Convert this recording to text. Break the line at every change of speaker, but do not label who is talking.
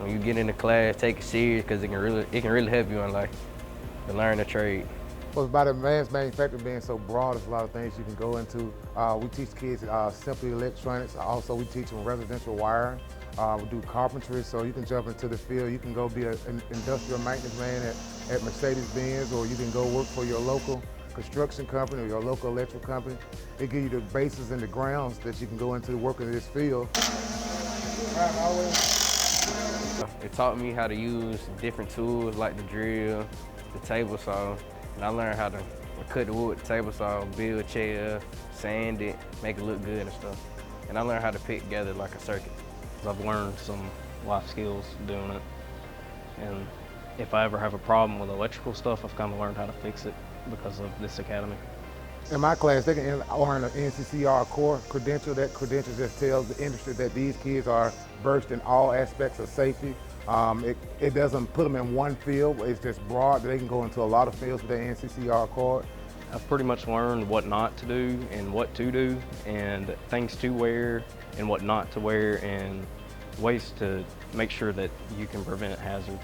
when you get into class, take it serious because it can really help you in life to learn the trade.
Well, by the advanced manufacturing being so broad, there's a lot of things you can go into. We teach kids simply electronics. Also, we teach them residential wiring. We do carpentry, so you can jump into the field. You can go be an industrial maintenance man at Mercedes-Benz, or you can go work for your local construction company or your local electrical company. They give you the bases and the grounds that you can go into work in this field.
It taught me how to use different tools like the drill, the table saw, and I learned how to cut the wood with the table saw, build a chair, sand it, make it look good and stuff. And I learned how to put together like a circuit.
I've learned some life skills doing it, and if I ever have a problem with electrical stuff, I've kind of learned how to fix it because of this academy.
In my class, they can earn an NCCR core credential. That credential just tells the industry that these kids are versed in all aspects of safety. It doesn't put them in one field, it's just broad. They can go into a lot of fields with their NCCR card.
I've pretty much learned what not to do and what to do, and things to wear and what not to wear, and ways to make sure that you can prevent hazards.